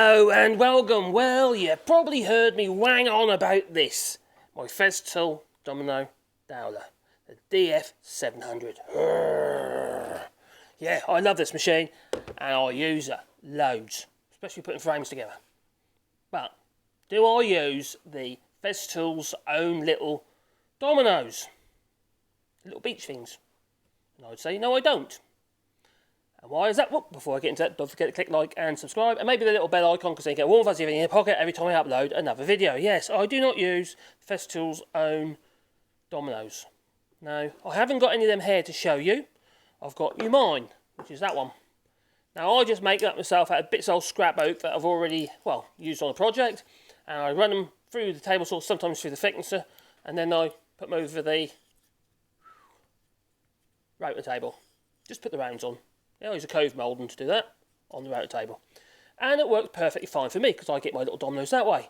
Oh, and welcome. Well, you probably heard me wang on about this. My Festool Domino Dowler, the DF700. Yeah, I love this machine, and I use it loads, especially putting frames together. But do I use the Festool's own little dominoes? Little beach things? And I would say, no, I don't. And why is that? Well, before I get into that, don't forget to click like and subscribe, and maybe the little bell icon, because then you get a warm fuzzy in your pocket every time I upload another video. Yes, I do not use Festool's own dominoes. No, I haven't got any of them here to show you. I've got you mine, which is that one. Now, I just make that myself out of bits of old scrap oak that I've already, well, used on a project, and I run them through the table saw, sometimes through the thicknesser, and then I put them over the router table. Just put the rounds on. I use a cove moulding to do that on the router table. And it works perfectly fine for me because I get my little dominoes that way.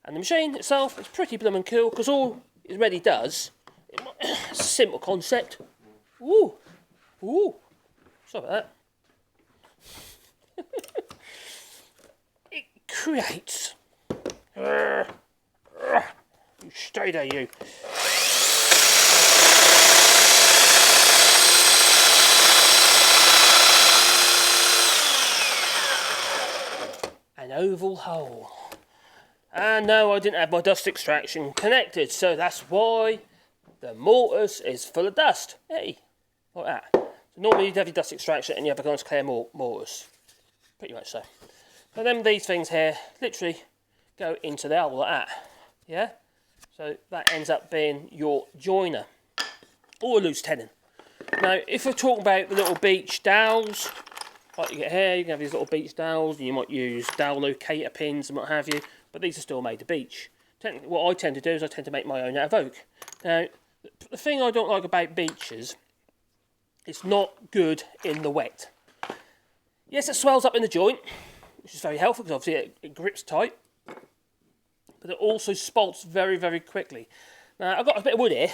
And the machine itself is pretty blooming cool because all it really does, it's a simple concept. Ooh, ooh, sorry about that. It creates, you stay there, you. An oval hole. And no, I didn't have my dust extraction connected, so that's why the mortise is full of dust. Hey, like that. So normally you'd have your dust extraction and you have a nice clear mortise. Pretty much so. And then these things here literally go into the hole like that. Yeah? So that ends up being your joiner. Or a loose tenon. Now, if we're talking about the little beach dowels, like you get here, you can have these little beach dowels, and you might use dowel locator pins and what have you, but these are still made of beech. Technically, what I tend to do is I tend to make my own out of oak. Now, the thing I don't like about beech is it's not good in the wet. Yes, it swells up in the joint, which is very helpful because obviously it grips tight, but it also spalts very, very quickly. Now, I've got a bit of wood here.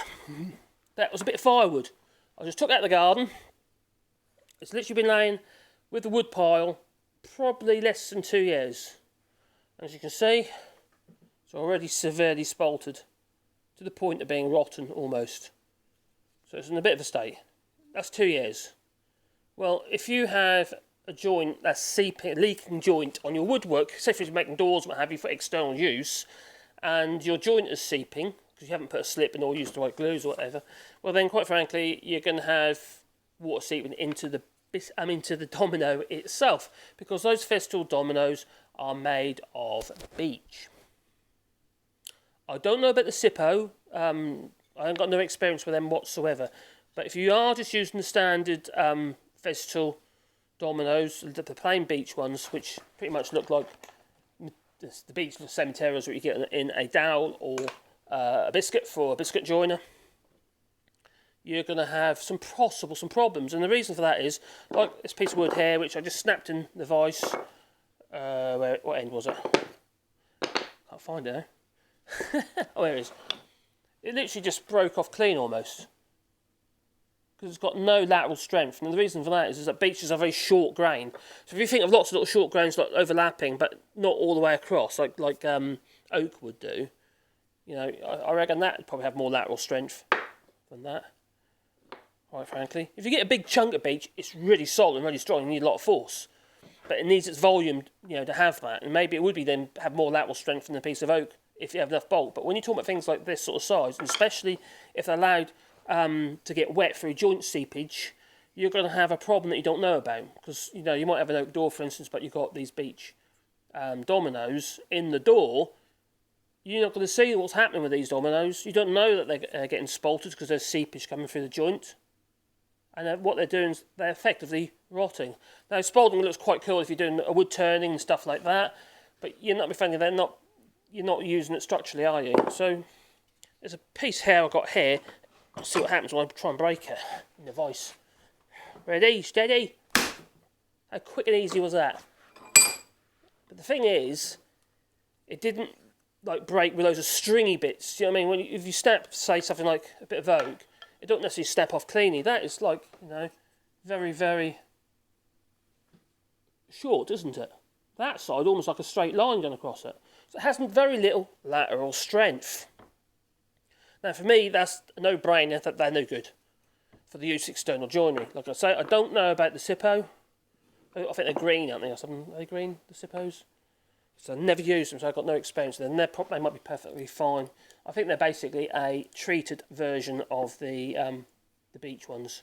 That was a bit of firewood. I just took that out of the garden. It's literally been laying with the wood pile probably less than 2 years. As you can see, it's already severely spaltered to the point of being rotten almost. So it's in a bit of a state. That's 2 years. Well, if you have a joint that's seeping, leaking joint on your woodwork, say for you're making doors and what have you for external use, and your joint is seeping because you haven't put a slip in or used the right glues or whatever, well then quite frankly you're going to have water seeping into the domino itself, because those Festool dominoes are made of beech. I don't know about the Sippo. I haven't got no experience with them whatsoever. But if you are just using the standard Festool dominoes, the plain beech ones, which pretty much look like the beech, the same materials that you get in a dowel or a biscuit for a biscuit joiner, you're going to have some problems. And the reason for that is, like this piece of wood here, which I just snapped in the vise. What end was it? Can't find it now. Oh, here it is. It literally just broke off clean almost. Because it's got no lateral strength. And the reason for that is that beeches are very short grain. So if you think of lots of little short grains like overlapping, but not all the way across, like oak would do, you know, I reckon that would probably have more lateral strength than that. Quite frankly, if you get a big chunk of beech, it's really solid and really strong. You need a lot of force, but it needs its volume, you know, to have that. And maybe it would be then have more lateral strength than a piece of oak if you have enough bulk. But when you talk about things like this sort of size, and especially if they're allowed to get wet through joint seepage, you're going to have a problem that you don't know about. Because you know you might have an oak door, for instance, but you've got these beech dominoes in the door. You're not going to see what's happening with these dominoes. You don't know that they're getting spaltered because there's seepage coming through the joint. And what they're doing is they're effectively rotting. Now, spalting looks quite cool if you're doing a wood turning and stuff like that, but you're not you're not using it structurally, are you? So there's a piece here I've got here. Let's see what happens when I try and break it in the vise. Ready, steady. How quick and easy was that? But the thing is, it didn't like break with loads of stringy bits. You know what I mean? If you snap, say something like a bit of oak, it don't necessarily snap off cleanly. That is like, you know, very, very short, isn't it? that side almost like a straight line going across it. So it has very little lateral strength. Now for me, that's a no-brainer that they're no good for the use of external joinery. Like I say, I don't know about the Sippo. I think they're green, aren't they, or something? Are they green, the Sippos? So I've never used them, so I've got no experience with them. They might be perfectly fine. I think they're basically a treated version of the beach ones.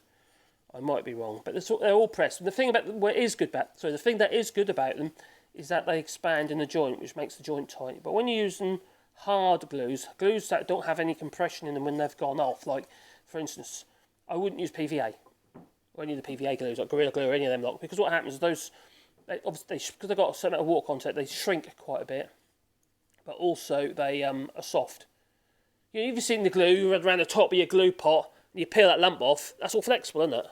I might be wrong, but they're all pressed. And the thing about the thing that is good about them is that they expand in the joint, which makes the joint tight. But when you're using hard glues that don't have any compression in them when they've gone off, like for instance, I wouldn't use PVA or any of the PVA glues, like Gorilla Glue or any of them, because what happens is those, obviously, because they've got a certain amount of water content, they shrink quite a bit, but also they are soft. You've seen the glue around the top of your glue pot, and you peel that lump off, that's all flexible, isn't it?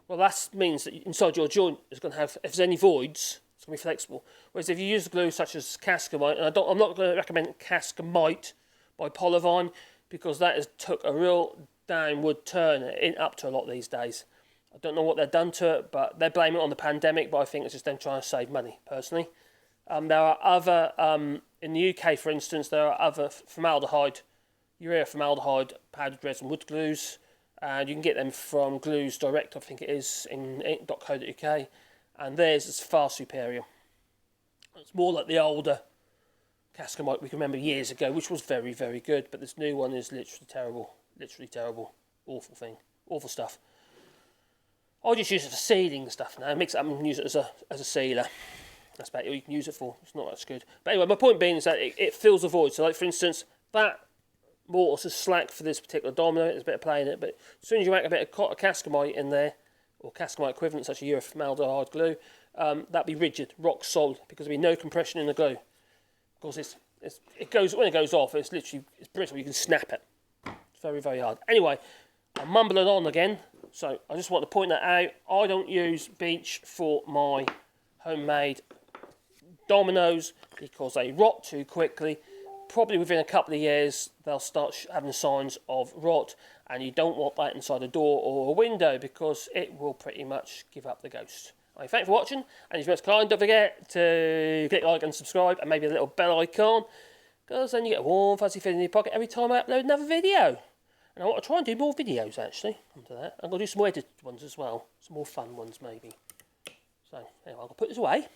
Well, that means that inside your joint is going to have, if there's any voids, it's going to be flexible. Whereas if you use glue such as Cascamite, and I'm not going to recommend Cascamite by Polyvine, because that has took a real downward turn up to a lot these days. I don't know what they've done to it, but they're blaming it on the pandemic, but I think it's just them trying to save money, personally. There are other, in the UK, for instance, there are other urea formaldehyde powdered resin wood glues, and you can get them from Glues Direct, I think it is, in .co.uk, and theirs is far superior. It's more like the older Cascamite we can remember years ago, which was very, very good, but this new one is literally terrible, awful thing, awful stuff. I just use it for sealing stuff now, mix it up and use it as a sealer. That's about all you can use it for, it's not as good. But anyway, my point being is that it fills the void. So like for instance, that mortise is slack for this particular domino, there's a bit of play in it, but as soon as you whack a bit of Cascamite in there, or Cascamite equivalent such as urea-formaldehyde glue, that'd be rigid, rock solid, because there'll be no compression in the glue. Because when it goes off, it's brittle, you can snap it. It's very, very hard. Anyway, I'm mumbling on again, so I just want to point that out. I don't use beech for my homemade dominoes because they rot too quickly. Probably within a couple of years, they'll start having signs of rot, and you don't want that inside a door or a window because it will pretty much give up the ghost. Thank you for watching, and if you're most kind, don't forget to click like and subscribe, and maybe a little bell icon, because then you get a warm, fuzzy feeling in your pocket every time I upload another video. And I want to try and do more videos, actually, onto that. I'm going to do some more edited ones as well, some more fun ones, maybe. So, anyway, I'm going to put this away.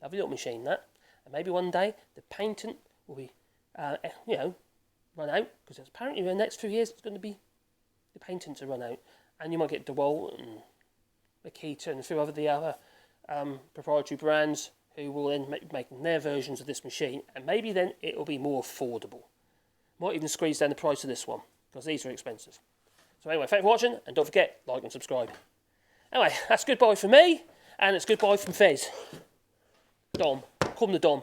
Lovely little machine, that. And maybe one day, the patent will be, run out, because apparently in the next few years, it's going to be the patents to run out. And you might get DeWalt and Makita and a few other proprietary brands who will then making their versions of this machine, and maybe then it will be more affordable. Might even squeeze down the price of this one, because these are expensive. So anyway, thanks for watching, and don't forget, like and subscribe. Anyway, that's goodbye from me, and it's goodbye from Fez. Dom. Call him the Dom.